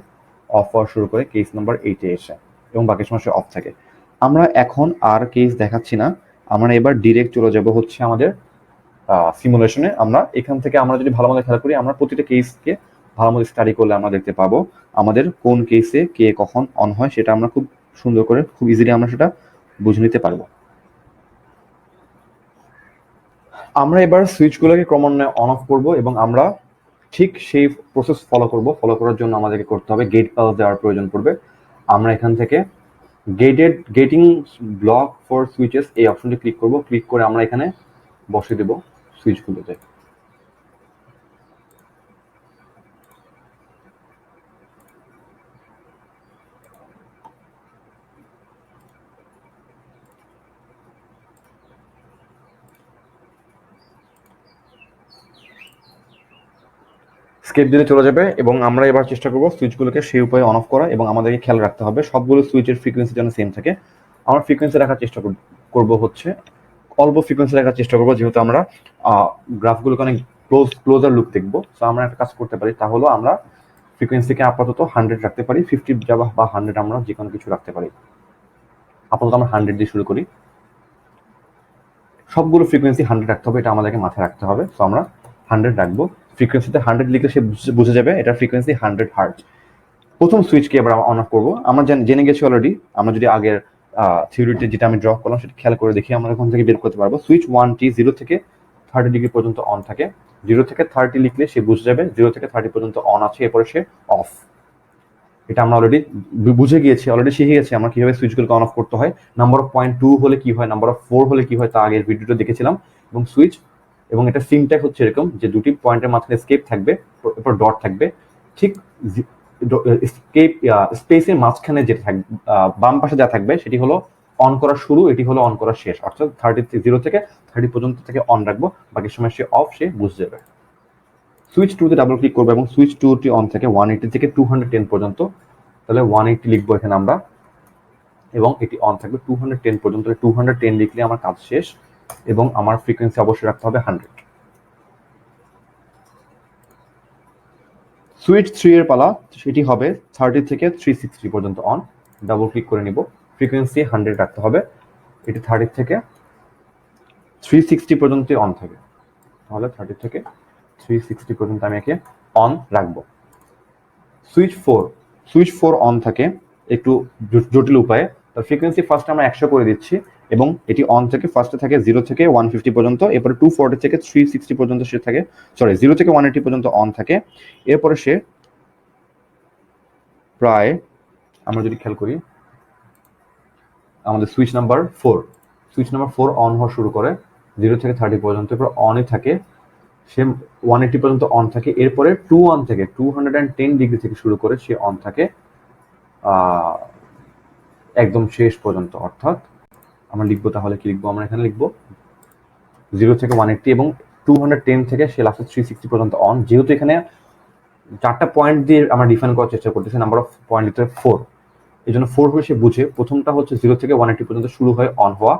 অফ হওয়া শুরু করে কেস নাম্বার 8-এ এসে, এবং বাকি সময় সে অফ থাকে। আমরা এখন আর কেস দেখাচ্ছি না, আমরা এবার ডিরেক্ট চলে যাব হচ্ছে আমাদের সিমুলেশনে। আমরা এখান থেকে আমরা যদি ভালো মতো খেয়াল করি, আমরা প্রতিটা কেসকে ভালো মতো স্টাডি করলে আমরা দেখতে পাবো আমাদের কোন কেসে কে কখন অন হয়, সেটা আমরা খুব সুন্দর করে, খুব ইজিলি আমরা সেটা বুঝে নিতে পারবো। আমরা এবার সুইচগুলোকে ক্রমান্বয়ে অন অফ করব, এবং আমরা ঠিক সেই প্রসেস ফলো করব। ফলো করার জন্য আমাদেরকে করতে হবে গেট পাস দেওয়ার প্রয়োজন পড়বে। আমরা এখান থেকে গেটিং ব্লক ফর সুইচেস এই অপশনটি ক্লিক করব, ক্লিক করে আমরা এখানে বসে দেব সুইচগুলোতে। স্কেপ দিলে চলে যাবে, এবং আমরা এবার চেষ্টা করবো সুইচগুলোকে সেই উপায়ে অন অফ করা, এবং আমাদেরকে খেয়াল রাখতে হবে সবগুলো সুইচের ফ্রিকোয়েন্সি যেন সেম থাকে। আমরা ফ্রিকোয়েন্সি রাখার চেষ্টা করবো হচ্ছে অল্প ফ্রিকোয়েন্সি রাখার চেষ্টা করবো, যেহেতু আমরা গ্রাফগুলোকে অনেক ক্লোজার লুক দেখবো। তো আমরা একটা কাজ করতে পারি, তা হলো আমরা ফ্রিকোয়েন্সিকে আপাতত 100 রাখতে পারি, 50 বা 100 আমরা যে কোনো কিছু রাখতে পারি। আপাতত আমরা 100 দিয়ে শুরু করি, সবগুলো ফ্রিকোয়েন্সি 100 রাখতে হবে, এটা আমাদেরকে মাথায় রাখতে হবে। তো আমরা 100 রাখবো, ফ্রিকোয়েন্সিতে 100 লিখলে সে বুঝে যাবে এটা ফ্রিকোয়েন্সি 100 হার্টজ। প্রথম সুইচকে এবার অন অফ করবো, আমরা জেনে গেছি অলরেডি। আমরা যদি আগের থিওরিতে যেটা আমি ড্র করলাম সেটা খেয়াল করে দেখি, আমরা ওখান থেকে বের করতে পারবো। সুইচ 1টি 0 থেকে 30 ডিগ্রি পর্যন্ত অন থাকে, 0 থেকে 30 লিখলে সে বুঝে যাবে 0 থেকে 30 পর্যন্ত অন আছে, এরপরে সে অফ। এটা আমরা অলরেডি বুঝে গিয়েছি, অলরেডি শিখে গেছি আমরা কিভাবে সুইচগুলোকে অন অফ করতে হয়। নাম্বার অফ পয়েন্ট 2 হলে কি হয়, নাম্বার অফ 4 হলে কি হয়, তা আগের ভিডিওটা দেখেছিলাম। এবং সুইচ, এবং এটা সিনট্যাক্স হচ্ছে এরকম যে দুটি পয়েন্টের মাঝখানে স্কেপ থাকবে, এরপর ডট থাকবে, ঠিক স্পেসের মাঝখানে যেটা থাকবে, বাম পাশে যা থাকবে সেটি হলো অন করা শুরু, এটি হলো অন করা শেষ, অর্থাৎ 0 থেকে 30 পর্যন্ত থেকে অন রাখবো, বাকি সময় সে অফ, সে বুঝে যাবে। সুইচ 2 তে ডাবল ক্লিক করব এবং সুইচ 2টি অন থাকে 180 থেকে 210 পর্যন্ত। তাহলে 180 লিখবো এখানে আমরা এবং এটি অন থাকবে 210 পর্যন্ত। 210 লিখলে আমার কাজ শেষ এবং আমার ফ্রিকোয়েন্সি অবশ্যই রাখতে হবে 100। সুইচ 3 এর পালা, সেটি হবে 30 থেকে 360 পর্যন্ত অন। ডাবল ক্লিক করে নিব, ফ্রিকোয়েন্সি 100 রাখতে হবে। এটি 30 থেকে 360 পর্যন্ত অন থাকে, তাহলে 30 থেকে 360 পর্যন্ত আমি একে অন রাখবো। সুইচ 4 অন থাকে একটু জটিল উপায়ে। তার ফ্রিকোয়েন্সি ফার্স্ট আমরা 100 করে দিচ্ছি এবং এটি অন থেকে ফার্স্টে থাকে 0 থেকে 150 পর্যন্ত, এরপরে 240 থেকে 360 পর্যন্ত সে থাকে, 0 থেকে 180 পর্যন্ত অন থাকে। এরপরে সে প্রায়, আমরা যদি খেয়াল করি, আমাদের সুইচ নাম্বার 4 অন হওয়া শুরু করে 0 থেকে 30 পর্যন্ত, এরপর অনই থাকে, সে 180 পর্যন্ত অন থাকে। এরপরে 2 অন থেকে 210 ডিগ্রি থেকে শুরু করে সে অন থাকে একদম শেষ পর্যন্ত। অর্থাৎ আমরা লিখবো, তাহলে কি লিখবো, আমরা এখানে লিখবো 0 থেকে 180 এবং 210 থেকে সে লাস্টে 360 পর্যন্ত অন। যেহেতু এখানে 4টা পয়েন্ট দিয়ে আমরা ডিফাইন করার চেষ্টা করতেছি, নাম্বার অফ পয়েন্ট লিখতে 4, এই জন্য 4 হয়ে সে বুঝে প্রথমটা হচ্ছে 0 থেকে 180 পর্যন্ত শুরু হয় অন হওয়া,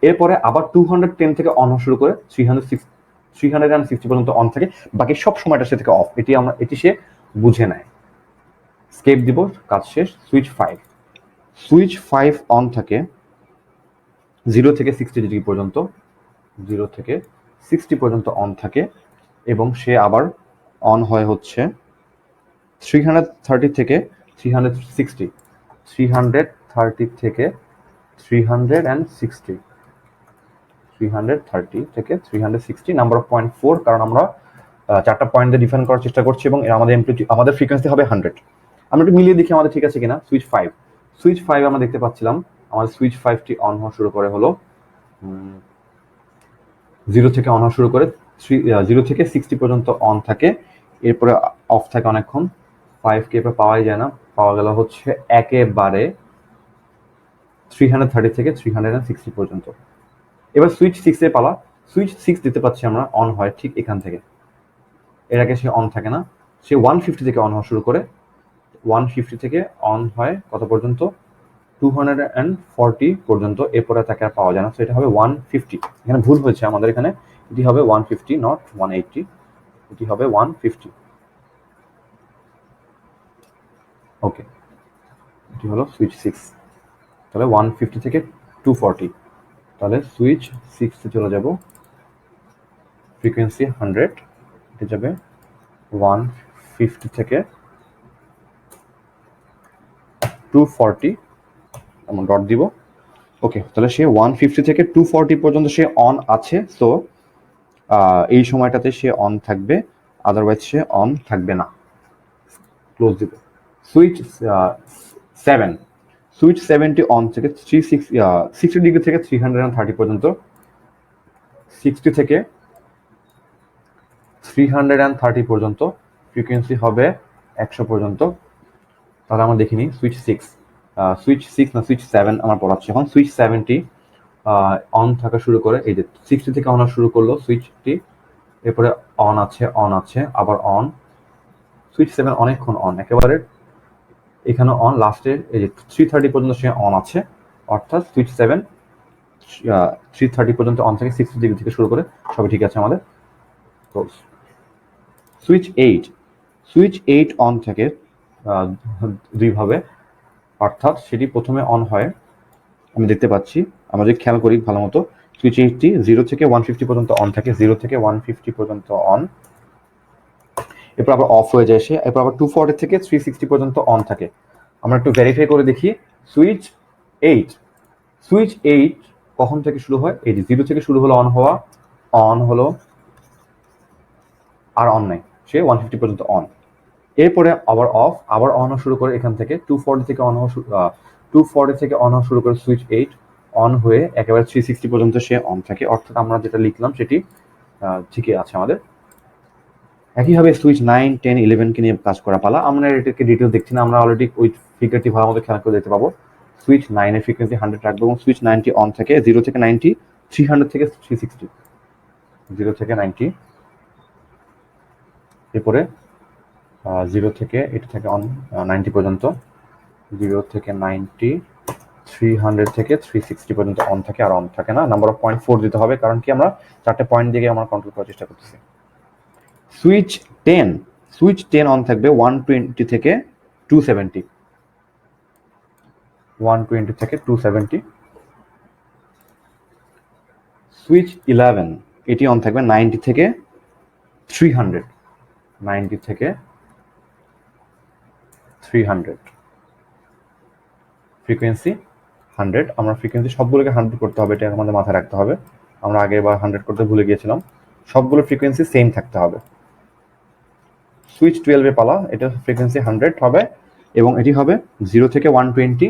এরপরে আবার 210 থেকে অন হওয়া শুরু করে 360 পর্যন্ত অন থাকে, বাকি সব সময়টা সে থেকে অফ। এটি সে বুঝে নেয়। স্কেপ দিব, কাজ শেষ। সুইচ 5 অন থাকে 0 থেকে 60 ডিগ্রি পর্যন্ত, 0 থেকে 60 পর্যন্ত অন থাকে এবং সে আবার অন হয় হচ্ছে 330 থেকে 360, 330 থেকে 360, 330 থেকে 360, নাম্বার অফ পয়েন্ট 4, কারণ আমরা 4টা পয়েন্ট দিয়ে ডিফাইন করার চেষ্টা করছি এবং আমাদের ফ্রিকোয়েন্সি হবে 100। আমরা একটু মিলিয়ে দেখি আমাদের ঠিক আছে কিনা। সুইচ 5 আমরা দেখতে পাচ্ছিলাম আমাদের সুইচ 5টি অন হওয়া শুরু করে হলো 0 থেকে অন হওয়া শুরু করে 0 থেকে 60 পর্যন্ত অন থাকে, এরপরে অফ থাকে অনেকক্ষণ। 5 কে এরপর পাওয়াই যায় না, পাওয়া গেল হচ্ছে একেবারে 330 থেকে 360 পর্যন্ত। এবার সুইচ 6 এর পালা। সুইচ 6 দিতে পাচ্ছি আমরা অন হয় ঠিক এখান থেকে, এর আগে সে অন থাকে না। সে 150 থেকে অন হওয়া শুরু করে, 150 থেকে অন হয় কত পর্যন্ত, 240 পর্যন্ত, এরপরে তাকে আর পাওয়া যায় না। তো এটা হবে 150। এখানে ভুল হয়েছে আমাদের, এখানে এটি হবে 150 নট 180, এটি হবে 150। ওকে, এটি হলো সুইচ 6। তাহলে 150 থেকে 240, তাহলে সুইচ 6 চলে যাব, ফ্রিকোয়েন্সি 100, এটা যাবে 150 থেকে 240, আমরা ডট দিব। ওকে, তাহলে সে 150 থেকে 240 পর্যন্ত সে অন আছে। তো এই সময়টাতে সে অন থাকবে, আদারওয়াইজ সে অন থাকবে না। ক্লোজ দিব। সুইচ 7টি অন থেকে 60 ডিগ্রি থেকে 330 পর্যন্ত, 60 থেকে 330 পর্যন্ত ফ্রিকোয়েন্সি হবে 100 পর্যন্ত। তাহলে আমরা দেখিনি সুইচ 6 না সুইচ 7 আমার পড়াচ্ছি এখন। সুইচ 7টি অন থাকা শুরু করে, এই যে 60 থেকে অন শুরু করলো সুইচটি, এরপরে অন আছে আবার অন। সুইচ 7 অনেকক্ষণ অন, একেবারে এখানে অন, লাস্টে এই যে 330 পর্যন্ত সে অন আছে। অর্থাৎ সুইচ 7 330 পর্যন্ত অন থেকে 60 ডিগ্রি থেকে শুরু করে সবই ঠিক আছে আমাদের। তো সুইচ 8 অন থেকে দুইভাবে, অর্থাৎ সেটি প্রথমে অন হয়, আমি দেখতে পাচ্ছি, আমরা যদি খেয়াল করি ভালো মতো, সুইচ 8টি 0 থেকে 150 পর্যন্ত অন থাকে, 0 থেকে 150 পর্যন্ত অন, এরপর আবার অফ হয়ে যায় সে, এরপর আবার 240 থেকে 360 পর্যন্ত অন থাকে। আমরা একটু ভেরিফাই করে দেখি। সুইচ 8 কখন থেকে শুরু হয়, এই যে 0 থেকে শুরু হলো অন হওয়া, অন হলো, আর অন নাই, সে 150 পর্যন্ত অন, এরপরে আবার অফ, আবার অন হওয়া শুরু করে এখান থেকে 240 থেকে অন হওয়া শুরু করে সুইচ 8 অন হয়ে একেবারে 360 পর্যন্ত সে অন থাকে। অর্থাৎ আমরা যেটা লিখলাম সেটি ঠিকই আছে আমাদের। একইভাবে সুইচ 9, 10, 11 কে নিয়ে কাজ করা পালা। আমরা এটাকে ডিটেল দেখছি না, আমরা অলরেডি ওই ফিগারটি ভালো মতো খেয়াল করে দেখতে পাবো। সুইচ 9 এর ফ্রিকোয়েন্সি 100 রাখবো এবং সুইচ 9টি অন থাকে 0 থেকে 90, 300 থেকে 360, 0 থেকে 90, এরপরে 0 থেকে এটা থেকে অন 90 পর্যন্ত, 0 থেকে 90, 300 থেকে 360 পর্যন্ত অন থাকে, আর অন থাকে না। নাম্বার অফ পয়েন্ট 4 দিতে হবে, কারণ কি আমরা 4টে পয়েন্ট দিয়ে আমরা কন্ট্রোল করার চেষ্টা করতেছি। সুইচ 10 অন থাকবে 120 থেকে 270, 120 থেকে 270। সুইচ 11 এটি অন থাকবে 90 থেকে 300, 90 থেকে 300। ফ্রিকোয়েন্সি 100, আমরা ফ্রিকোয়েন্সি সবগুলোকে 100 করতে হবে, এটা আমাদের মাথায় রাখতে হবে। আমরা আগে এবার 100 করতে ভুলে গিয়েছিলাম। সবগুলো ফ্রিকোয়েন্সি সেম থাকতে হবে। সুইচ 12 এ পালা, এটা ফ্রিকোয়েন্সি 100 হবে এবং এটি হবে 0 থেকে 120,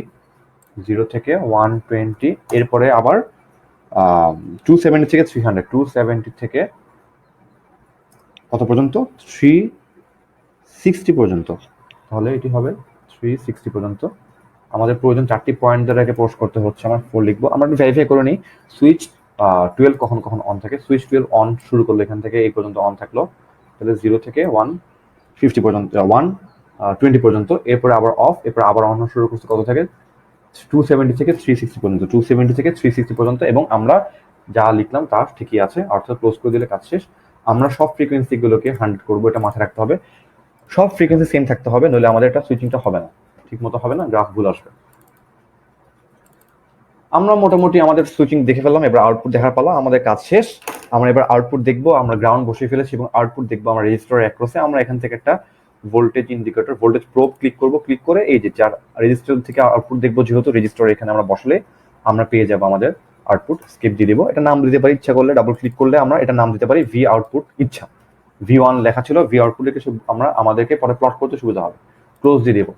0 থেকে 120। এরপরে আবার 270 থেকে 300, 270 থেকে কত পর্যন্ত? 360 পর্যন্ত। তাহলে এটি হবে 360 পর্যন্ত। আমাদের প্রয়োজন 4টি পয়েন্ট দ্বারা পোস্ট করতে হচ্ছে, আমার 4 লিখবো। আমরা একটু ভেরিফাই করে নিই সুইচ 12 কখন কখন অন থাকে। সুইচ 12 অন শুরু করলো এখান থেকে এই পর্যন্ত অন থাকলো, তাহলে 0 থেকে 150 পর্যন্ত, 120 পর্যন্ত। এরপরে আবার অফ, এরপর আবার অন শুরু করতে কত থাকে? 270 থেকে 360 পর্যন্ত, 270 থেকে 360 পর্যন্ত। এবং আমরা যা লিখলাম তা ঠিকই আছে, অর্থাৎ ক্লোজ করে দিলে কাজ শেষ। আমরা সব ফ্রিকোয়েন্সিগুলোকে 100 করবো, এটা মাথায় রাখতে হবে। সব ফ্রিকোয়েন্সি সেম থাকতে হবে, নইলে আমাদের এটা সুইচিংটা হবে না, ঠিক মতো হবে না, গ্রাফ ভুল আসবে। আমরা মোটামুটি আমাদের সুইচিং দেখে ফেললাম, এবার আউটপুট দেখার পালা, আমাদের কাজ শেষ। আমরা এবার আউটপুট দেখবো, আমরা গ্রাউন্ড বসিয়ে ফেলেছি এবং আউটপুট দেখবো আমরা রেজিস্টার অ্যাক্রসে। আমরা এখান থেকে একটা voltage indicator, voltage probe click করব, ক্লিক করে এই যে যার রেজিস্টার থেকে আউটপুট দেখবো, যেহেতু রেজিস্টার এখানে আমরা বসলে আমরা পেয়ে যাবো আমাদের আউটপুট। স্কিপ দিয়ে দিব, এটা নাম দিতে পারি ইচ্ছা করলে, ডাবল ক্লিক করলে আমরা এটা নাম দিতে পারি ভি আউটপুট। ইচ্ছা V1 লেখা ছিল, ভি আউটপুট লিখে আমরা আমাদেরকে পরে প্লট করতে সুবিধা হবে। ক্লোজ দিয়ে দেবো।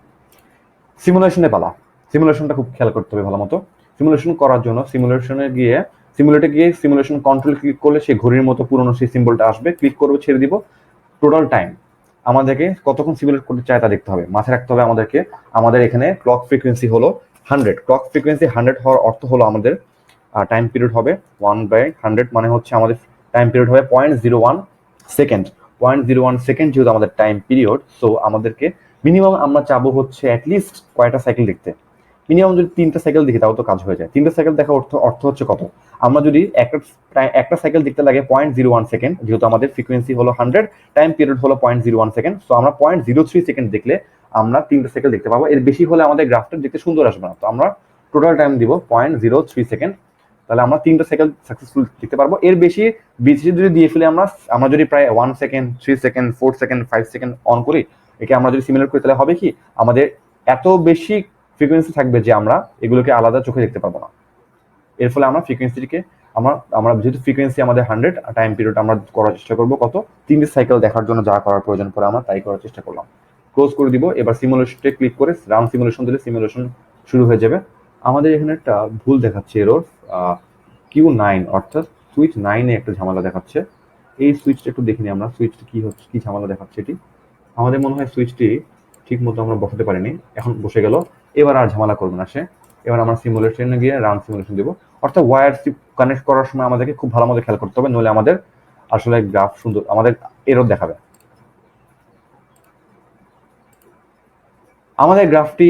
সিমুলেশনে পালা, সিমুলেশনটা খুব খেয়াল করতে হবে ভালো মতো। সিমুলেশন করার জন্য সিমুলেটে গিয়ে সিমুলেশন কন্ট্রোল ক্লিক করলে সেই ঘড়ির মতো পুরনো সেই সিম্বলটা আসবে, ক্লিক করবো, ছেড়ে দিব। টোটাল টাইম আমাদেরকে কতক্ষণ সিমুলেট করতে চায় তা দেখতে হবে, মাথায় রাখতে হবে আমাদেরকে। আমাদের এখানে ক্লক ফ্রিকোয়েন্সি হলো 100, ক্লক ফ্রিকোয়েন্সি 100 হওয়ার অর্থ হলো আমাদের টাইম পিরিয়ড হবে 1/100, মানে হচ্ছে আমাদের টাইম পিরিয়ড হবে 0.01 সেকেন্ড। 0.01 সেকেন্ড যেহেতু আমাদের টাইম পিরিয়ড, সো আমাদেরকে মিনিমাম আমরা চাবো হচ্ছে অ্যাটলিস্ট কয়টা সাইকেল দেখতে। মিনিমাম যদি 3টা সাইকেল দেখি তাও তো কাজ হয়ে যায়। 3টা সাইকেল দেখা অর্থ হচ্ছে কত? আমরা যদি একটা সাইকেল দেখতে লাগে 0.01 সেকেন্ড, যেহেতু আমাদের ফ্রিকোয়েন্সি হলো 100, টাইম পিরিয়ড হলো 0.01 সেকেন্ড, সো আমরা 0.03 সেকেন্ড দেখলে আমরা 3টা সাইকেল দেখতে পাবো। এর বেশি হলে আমাদের গ্রাফটা দেখতে সুন্দর আসবে না, তো আমরা টোটাল টাইম দিব 0.03 সেকেন্ড। তাহলে আমরা 3টা সাইকেল সাকসেসফুল দেখতে পারবো। এর বেশি যদি দিয়ে ফেলে আমরা যদি প্রায় 1 second, 3 second, 4 second, 5 second on করি, একে আমরা যদি সিমুলেট করি, তাহলে হবে কি আমাদের এত বেশি ফ্রিকোয়েন্সি থাকবে যে আমরা এগুলোকে আলাদা চোখে দেখতে পাবো না। এর ফলে আমরা ফ্রিকোয়েন্সিটিকে আমরা যেহেতু ফ্রিকোয়েন্সি আমাদের 100, টাইম পিরিয়ড আমরা করার চেষ্টা করবো কত? 3টে সাইকেল দেখার জন্য যা করার প্রয়োজন পড়ে আমরা তাই করার চেষ্টা করলাম। ক্লোজ করে দিব। এবার সিমুলেশনে ক্লিক করে রান সিমুলেশন দিলে সিমুলেশন শুরু হয়ে যাবে। আমাদের এখানে একটা ভুল দেখাচ্ছে, এরর Q9, অর্থাৎ সুইচ 9 এ একটা ঝামেলা দেখাচ্ছে। এই সুইচটা একটু দেখে নিই আমরা, সুইচটা কি ঝামেলা দেখাচ্ছে। এটি আমাদের মনে হয় সুইচটি ঠিক মতো আমরা বসাতে পারিনি, এখন বসে গেল। এবার আর ঝামেলা করবে না সে। এবার আমরা সিমুলেশনে গিয়ে রান সিমুলেশন দেবো। অর্থাৎ ওয়্যার কানেক্ট করার সময় আমাদেরকে খুব ভালো মতো খেয়াল করতে হবে, নইলে আমাদের আসলে গ্রাফ সুন্দর আমাদের এরর দেখাবে। আমাদের গ্রাফটি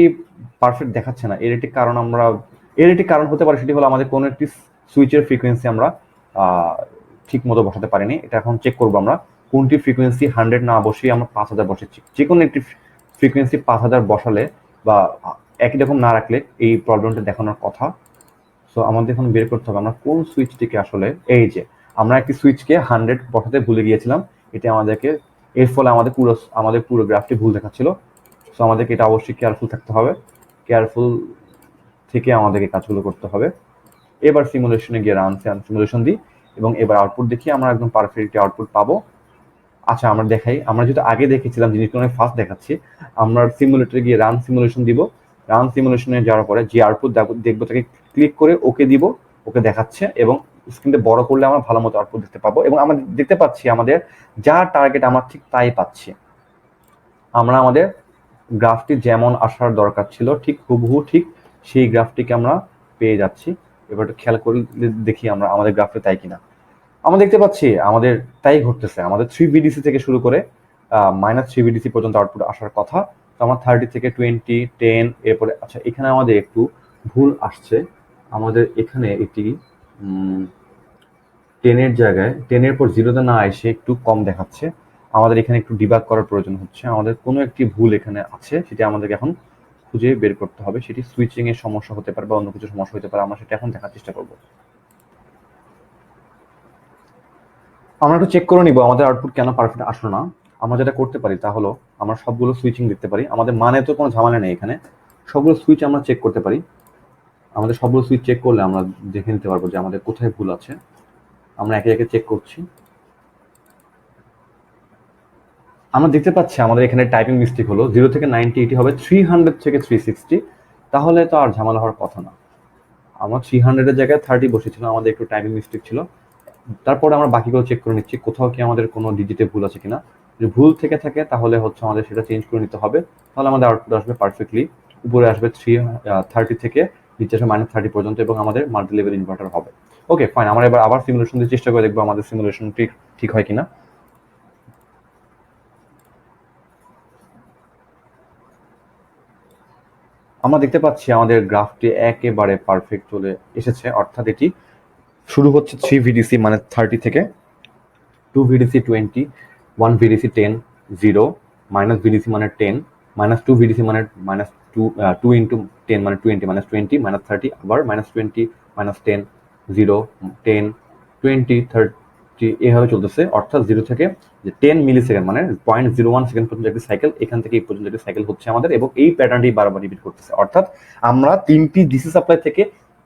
পারফেক্ট দেখাচ্ছে না, এর একটি কারণ হতে পারে, সেটি হলো আমাদের কোনো একটি সুইচের ফ্রিকোয়েন্সি আমরা ঠিক মতো বসাতে পারিনি। এটা এখন চেক করবো আমরা কোনটি ফ্রিকোয়েন্সি 100 না বসিয়ে আমরা 5000 বসেছি। যে কোনো একটি ফ্রিকোয়েন্সি 5000 বসালে বা একই রকম না রাখলে এই প্রবলেমটা দেখানোর কথা। সো আমাদের এখন বের করতে হবে আমরা কোন সুইচটিকে আসলে, এই যে আমরা একটি সুইচকে 100 বসাতে ভুলে গিয়েছিলাম, এটা আমাদেরকে, এর ফলে আমাদের পুরো গ্রাফটি ভুল দেখাচ্ছিল। সো আমাদেরকে এটা অবশ্যই কেয়ারফুল থাকতে হবে, কেয়ারফুল থেকে আমাদেরকে কাজগুলো করতে হবে। এবার সিমুলেশনে গিয়ে রান সিমুলেশন দিই এবং এবার আউটপুট দেখি, আমরা একদম পারফেক্ট আউটপুট পাবো। আচ্ছা আমরা দেখাই, আমরা যেহেতু আগে দেখেছিলাম জিনিসগুলো অনেক ফাস্ট দেখাচ্ছি, আমরা সিমুলেটরে গিয়ে রান সিমুলেশন দিব। রান সিমুলেশনে যাওয়ার পরে যে আউটপুট দেখবো তাকে ক্লিক করে ওকে দিব, ওকে দেখাচ্ছে এবং স্ক্রিনটা বড় করলে আমরা ভালো মতো আউটপুট দেখতে পাবো এবং আমরা দেখতে পাচ্ছি আমাদের যা টার্গেট আমরা ঠিক তাই পাচ্ছি। আমরা আমাদের গ্রাফটি যেমন আসার দরকার ছিল ঠিক হুবহু ঠিক সেই গ্রাফটিকে আমরা পেয়ে যাচ্ছি। এবার খেয়াল করে দেখি আমরা আমাদের গ্রাফে তাই কিনা। আমরা দেখতে পাচ্ছি আমাদের তাই ঘটতেছে। আমাদের 3 BDC থেকে শুরু করে -3 VDC পর্যন্ত আউটপুট আসার কথা। তো আমার 30 থেকে 20, 10 এরপরে আচ্ছা এখানে আমাদের একটু ভুল আসছে। আমাদের এখানে এটি 10 এর জায়গায় 10 এর পর 0 না এসে একটু কম দেখাচ্ছে। আমাদের এখানে একটু ডিবাগ করার প্রয়োজন হচ্ছে। আমাদের কোনো একটি ভুল এখানে আছে, সেটা আমাদেরকে এখন খুঁজে বের করতে হবে। সেটি সুইচিং এর সমস্যা হতে পারে বা অন্য কিছু সমস্যা হতে পারে। আমরা সেটা এখন দেখার চেষ্টা করব। আমরা একটু চেক করে নিব আমাদের আউটপুট কেন পারফেক্ট আসলো না। আমরা যেটা করতে পারি তা হলো আমরা সবগুলো সুইচিং দেখতে পারি। আমাদের মানে তো কোনো ঝামেলা নেই এখানে। সবগুলো সুইচ আমরা চেক করতে পারি। আমাদের সবগুলো সুইচ চেক করলে আমরা দেখে নিতে পারবো যে আমাদের কোথায় ভুল আছে। আমরা একে একে চেক করছি। আমরা দেখতে পাচ্ছি আমাদের এখানে টাইপিং মিস্টেক হলো 0 থেকে 90, এটি হবে 300 থেকে 360। তাহলে তো আর ঝামেলা হওয়ার কথা না। আমরা 300 এর জায়গায় 30 বসেছিলাম, আমাদের একটু টাইপিং মিস্টেক ছিল। তারপরে আমরা বাকিগুলো চেক করে নিচ্ছি কোথাও কি আমাদের কোনো ডিজিটে ভুল আছে কিনা। যদি ভুল থেকে থাকে তাহলে হচ্ছে আমাদের সেটা চেঞ্জ করে নিতে হবে। তাহলে আমাদের আউটপুট আসবে পারফেক্টলি, উপরে আসবে 30 থেকে নিচে আসবে -30 পর্যন্ত এবং আমাদের মাল্টি লেভেল ইনভার্টার হবে। ওকে ফাইন, আমরা এবার আবার সিমুলেশন দিয়ে চেষ্টা করে দেখবো আমাদের সিমুলেশন ঠিক হয় কিনা। আমরা দেখতে পাচ্ছি আমাদের গ্রাফটি একেবারে পারফেক্ট চলে এসেছে, অর্থাৎ এটি শুরু হচ্ছে 3 VDC মানে 30 থেকে, 2 VDC 20, 1 VDC 10, 0, -VDC মানে 10, -2 VDC মানে -2 into 10 মানে 20, -20, -30, আবার -20, -10, 0, 10, 20, 30 এভাবে চলতেছে। অর্থাৎ 0 থেকে 10 মিলিসেকেন্ড মানে 0.01 সেকেন্ড পর্যন্ত একটি সাইকেল, এখান থেকে এই পর্যন্ত একটি সাইকেল হচ্ছে আমাদের, এবং এই প্যাটার্নটি বারবার রিপিট করতেছে। অর্থাৎ আমরা 3টি ডিসি সাপ্লাই থেকে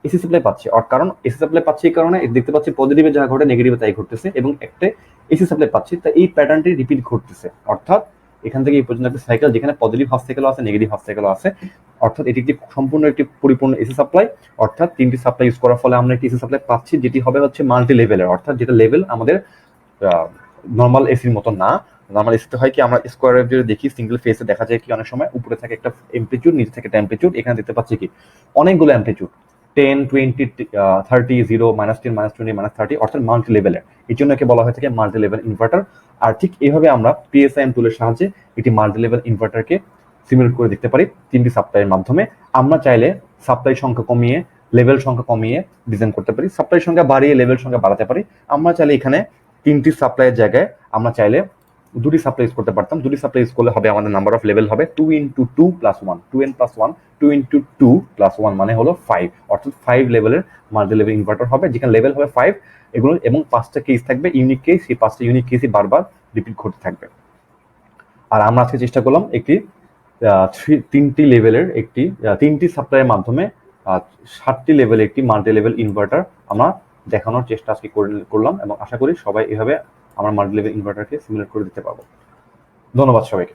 এসি সাপ্লাই পাচ্ছি। কারণ এসি সাপ্লাই পাচ্ছি এই কারণে দেখতে পাচ্ছি পজিটিভে যা ঘটে নেগেটিভে তাই ঘটতেছে, এবং একটা এসি সাপ্লাই পাচ্ছি, তাই এই প্যাটার্নটি রিপিট ঘটতেছে। অর্থাৎ এখান থেকে এই পর্যন্ত একটা সাইকেল, যেখানে পজিটিভ হাফ সাইকেলও আছে নেগেটিভ হাফ সাইকেলও আছে। অর্থাৎ এটি একটি সম্পূর্ণ একটি পরিপূর্ণ এসি সাপ্লাই। অর্থাৎ 3টি সাপ্লাই ইউজ করার ফলে আমরা একটি এসি সাপ্লাই পাচ্ছি, যেটি হবে হচ্ছে মাল্টি লেভেলের। অর্থাৎ যেটা লেভেল আমাদের নর্মাল এসির মতো না। নর্মাল এসিতে হয় কি আমরা স্কোয়ার ওয়েভ যদি দেখি সিঙ্গেল ফেসে দেখা যায় কি অনেক সময় উপরে থাকে একটা এমপ্লিটিউড, নিচে থাকে একটা অ্যাম্পলিটিউড। এখানে দেখতে পাচ্ছি কি অনেকগুলো অ্যাম্পলিটিউড, 10, 20, 30, 0, -10, -20, -30, অর্থাৎ মাল্টি লেভেলের। এই জন্য একে বলা হয়ে থাকে মাল্টি লেভেল ইনভার্টার। আর ঠিক এইভাবে আমরা পিএসআইএম টুলের সাহায্যে একটি মাল্টি লেভেল ইনভার্টারকে সিমুলেট করে দেখতে পারি 3টি সাপ্লাইয়ের মাধ্যমে। আমরা চাইলে সাপ্লাই সংখ্যা কমিয়ে লেভেল সংখ্যা কমিয়ে ডিজাইন করতে পারি, সাপ্লাই সংখ্যা বাড়িয়ে লেভেল সংখ্যা বাড়াতে পারি। আমরা চাইলে এখানে 3টি সাপ্লাইয়ের জায়গায় আমরা চাইলে 2টি সাপ্লাই ইউজ করতে পারতাম। 2টি সাপ্লাই ইউজ করলে হবে আমাদের নাম্বার অফ লেভেল হবে 2 into 2 plus 1, 2n plus 1, 2 into 2 plus 1 মানে হলো 5। অর্থাৎ 5 লেভেলের মাল্টি লেভেল ইনভার্টার হবে, যেখানে লেভেল হবে 5 এগুলো, এবং 5টা কেস থাকবে ইউনিক কেস। সেই 5টা ইউনিক কেসই বারবার রিপিট ঘটতে থাকবে। আর আমরা আজকে চেষ্টা করলাম একটি 3টি লেভেলের একটি 3টি সাপ্লাইয়ের মাধ্যমে 7টি লেভেলের একটি মাল্টি লেভেল ইনভার্টার আমরা দেখানোর চেষ্টা আজকে করলাম, এবং আশা করি সবাই এভাবে আমরা মাল্টি লেভেল ইনভার্টারকে সিমুলেট করে দিতে পারবো। ধন্যবাদ সবাইকে।